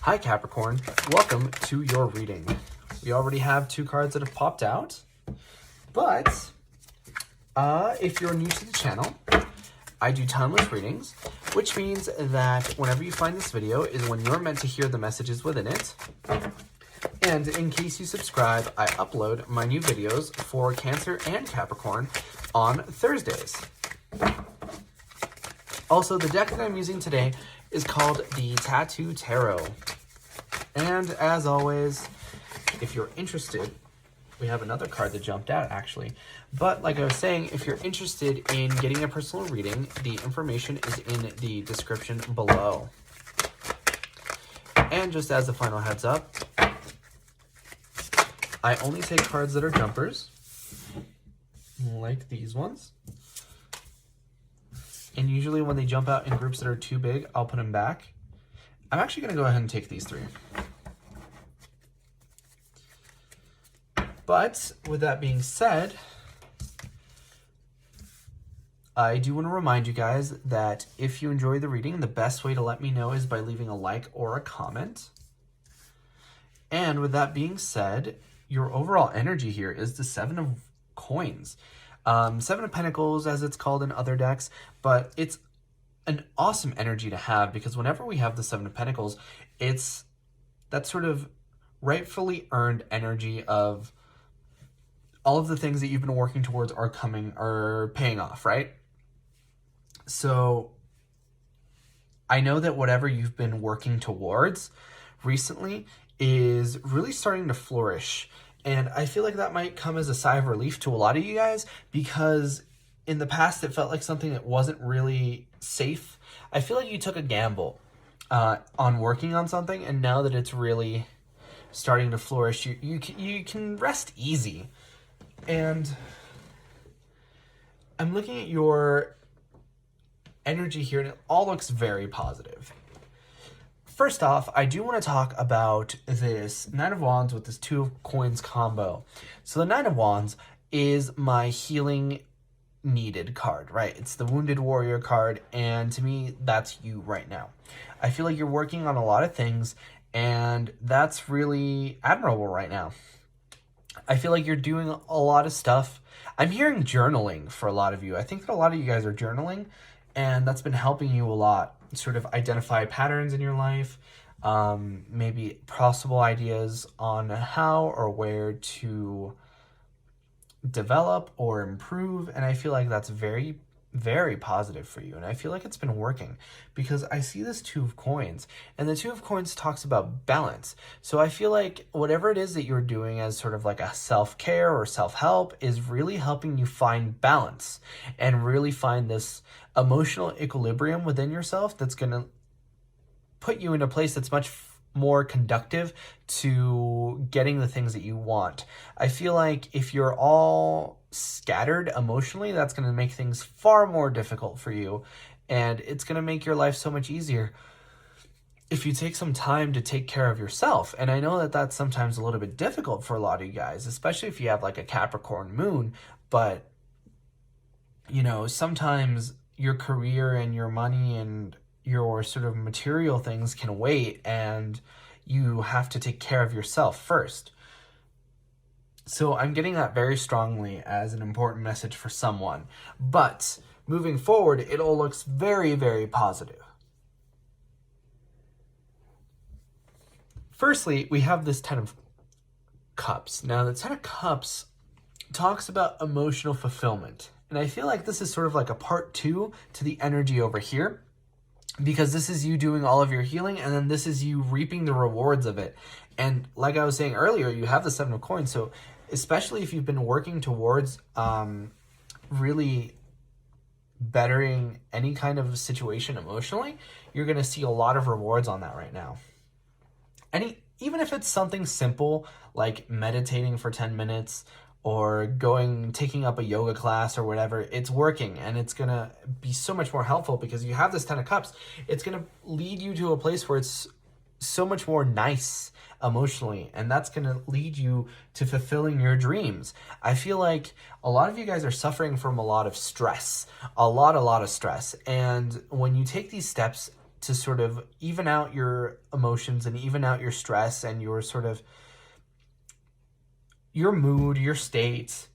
Hi Capricorn, welcome to your reading. We already have 2 cards that have popped out, but if you're new to the channel, I do timeless readings, which means that whenever you find this video is when you're meant to hear the messages within it. And in case you subscribe, I upload my new videos for Cancer and Capricorn on Thursdays. Also, the deck that I'm using today is called the Tattoo Tarot. And as always, if you're interested, we have another card that jumped out actually. But like I was saying, if you're interested in getting a personal reading, the information is in the description below. And just as a final heads up, I only take cards that are jumpers, like these ones. And usually when they jump out in groups that are too big, I'll put them back. I'm actually going to go ahead and take these 3. But with that being said, I do want to remind you guys that if you enjoy the reading, the best way to let me know is by leaving a like or a comment. And with that being said, your overall energy here is the 7 of Coins. 7 of Pentacles, as it's called in other decks, but it's an awesome energy to have because whenever we have the 7 of Pentacles, it's that sort of rightfully earned energy of all of the things that you've been working towards are paying off, right? So I know that whatever you've been working towards recently is really starting to flourish. And I feel like that might come as a sigh of relief to a lot of you guys because in the past it felt like something that wasn't really safe. I feel like you took a gamble on working on something, and now that it's really starting to flourish, you can rest easy. And I'm looking at your energy here, and it all looks very positive. First off, I do want to talk about this 9 of Wands with this 2 of Coins combo. So the 9 of Wands is my healing needed card, right? It's the Wounded Warrior card, and to me, that's you right now. I feel like you're working on a lot of things, and that's really admirable right now. I feel like you're doing a lot of stuff. I'm hearing journaling for a lot of you. I think that a lot of you guys are journaling, and that's been helping you a lot. Sort of identify patterns in your life, maybe possible ideas on how or where to develop or improve. And I feel like that's very, very positive for you. And I feel like it's been working because I see this 2 of Coins, and the 2 of Coins talks about balance. So I feel like whatever it is that you're doing as sort of like a self-care or self-help is really helping you find balance and really find this emotional equilibrium within yourself that's going to put you in a place that's much more conductive to getting the things that you want. I feel like if you're all scattered emotionally, that's going to make things far more difficult for you, and it's going to make your life so much easier if you take some time to take care of yourself. And I know that that's sometimes a little bit difficult for a lot of you guys, especially if you have like a Capricorn moon, but you know, sometimes your career and your money and your sort of material things can wait, and you have to take care of yourself first. So I'm getting that very strongly as an important message for someone. But moving forward, it all looks very, very positive. Firstly, we have this 10 of Cups. Now, the 10 of Cups talks about emotional fulfillment. And I feel like this is sort of like a part 2 to the energy over here, because this is you doing all of your healing, and then this is you reaping the rewards of it. And like I was saying earlier, you have the 7 of Coins. So especially if you've been working towards really bettering any kind of situation emotionally, you're going to see a lot of rewards on that right now. Even if it's something simple like meditating for 10 minutes or taking up a yoga class or whatever, it's working, and it's going to be so much more helpful because you have this 10 of Cups. It's going to lead you to a place where it's so much more nice emotionally, and that's going to lead you to fulfilling your dreams. I feel like a lot of you guys are suffering from a lot of stress, a lot of stress. And when you take these steps to sort of even out your emotions and even out your stress and your sort of your mood, your state.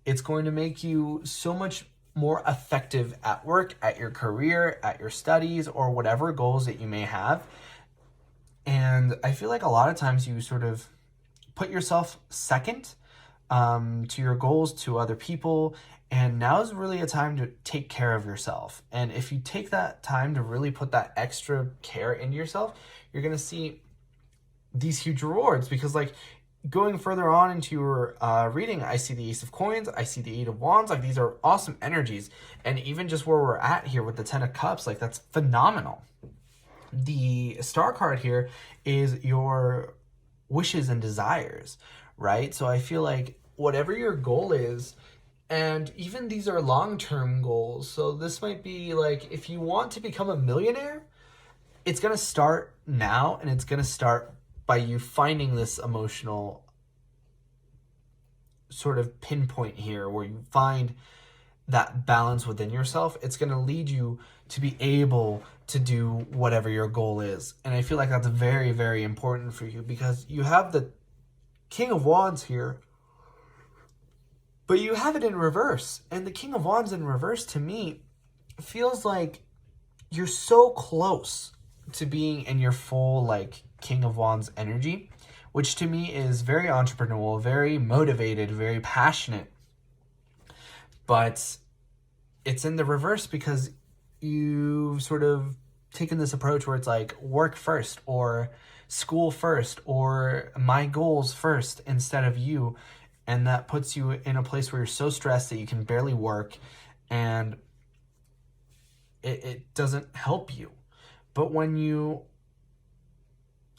It's going to make you so much more effective at work, at your career, at your studies, or whatever goals that you may have. And I feel like a lot of times you sort of put yourself second to your goals, to other people. And now is really a time to take care of yourself. And if you take that time to really put that extra care into yourself, you're going to see these huge rewards. Because like going further on into your reading, I see the Ace of Coins, I see the Eight of Wands. Like these are awesome energies. And even just where we're at here with the Ten of Cups, like that's phenomenal. The Star card here is your wishes and desires, right? So I feel like whatever your goal is, and even these are long-term goals. So this might be like, if you want to become a millionaire, it's going to start now, and it's going to start by you finding this emotional sort of pinpoint here where you find that balance within yourself. It's going to lead you to be able to do whatever your goal is. And I feel like that's very, very important for you, because you have the King of Wands here, but you have it in reverse. And the King of Wands in reverse, to me, feels like you're so close to being in your full like King of Wands energy, which to me is very entrepreneurial, very motivated, very passionate. But it's in the reverse because you've sort of taken this approach where it's like work first, or school first, or my goals first instead of you. And that puts you in a place where you're so stressed that you can barely work, and it doesn't help you. But when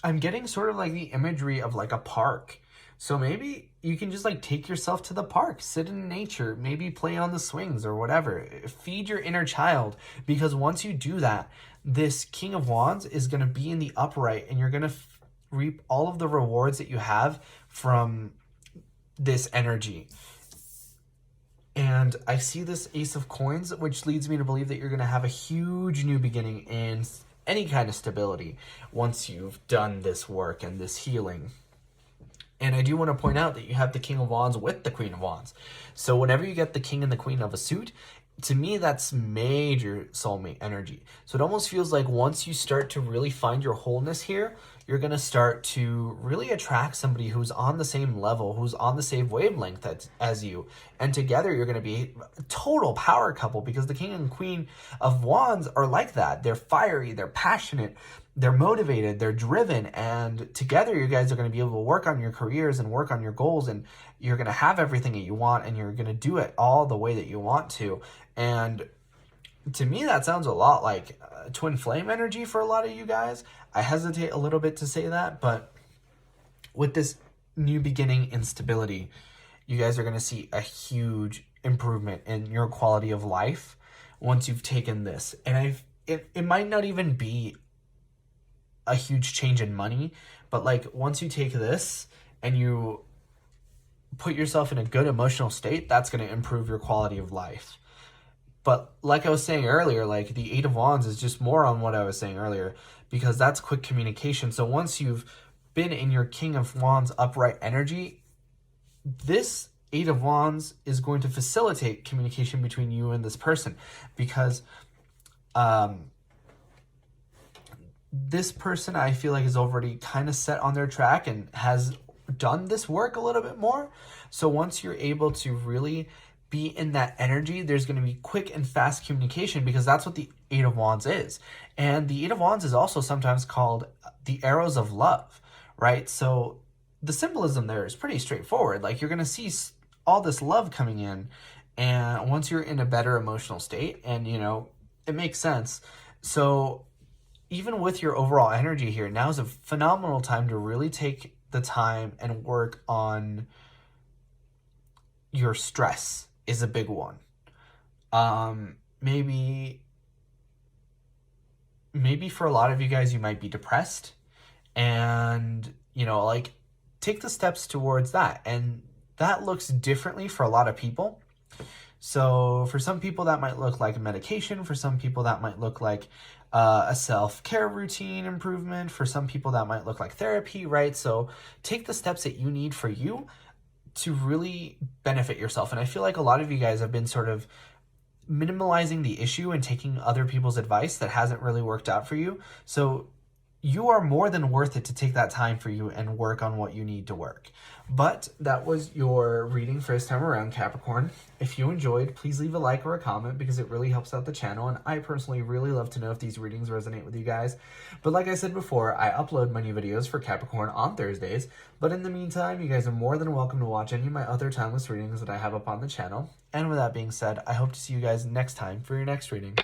I'm getting sort of like the imagery of like a park. So maybe you can just like take yourself to the park, sit in nature, maybe play on the swings or whatever. Feed your inner child, because once you do that, this King of Wands is going to be in the upright, and you're going to reap all of the rewards that you have from this energy. And I see this Ace of Coins, which leads me to believe that you're going to have a huge new beginning in any kind of stability once you've done this work and this healing. And I do want to point out that you have the King of Wands with the Queen of Wands. So whenever you get the King and the Queen of a suit, to me, that's major soulmate energy. So it almost feels like once you start to really find your wholeness here, you're going to start to really attract somebody who's on the same level, who's on the same wavelength as you. And together, you're going to be a total power couple, because the King and Queen of Wands are like that. They're fiery, they're passionate, they're motivated, they're driven. And together, you guys are going to be able to work on your careers and work on your goals. And you're going to have everything that you want, and you're going to do it all the way that you want to. And to me, that sounds a lot like twin flame energy for a lot of you guys. I hesitate a little bit to say that, but with this new beginning instability, you guys are going to see a huge improvement in your quality of life once you've taken this. And it might not even be a huge change in money, but like once you take this and you put yourself in a good emotional state, that's going to improve your quality of life. But like I was saying earlier, like the Eight of Wands is just more on what I was saying earlier, because that's quick communication. So once you've been in your King of Wands upright energy, this Eight of Wands is going to facilitate communication between you and this person, because this person, I feel like, is already kind of set on their track and has done this work a little bit more. So once you're able to really be in that energy, there's going to be quick and fast communication, because that's what the Eight of Wands is. And the Eight of Wands is also sometimes called the arrows of love, right? So the symbolism there is pretty straightforward. Like you're going to see all this love coming in, and once you're in a better emotional state, and you know, it makes sense. So even with your overall energy here, now is a phenomenal time to really take the time and work on your stress. Is a big one. Maybe for a lot of you guys, you might be depressed, and you know, like take the steps towards that. And that looks differently for a lot of people. So for some people that might look like medication. For some people that might look like a self-care routine improvement. For some people, that might look like therapy, right? So take the steps that you need for you to really benefit yourself. And I feel like a lot of you guys have been sort of minimalizing the issue and taking other people's advice that hasn't really worked out for you. So you are more than worth it to take that time for you and work on what you need to work. But that was your reading for this time around, Capricorn. If you enjoyed, please leave a like or a comment because it really helps out the channel. And I personally really love to know if these readings resonate with you guys. But like I said before, I upload my new videos for Capricorn on Thursdays. But in the meantime, you guys are more than welcome to watch any of my other timeless readings that I have up on the channel. And with that being said, I hope to see you guys next time for your next reading.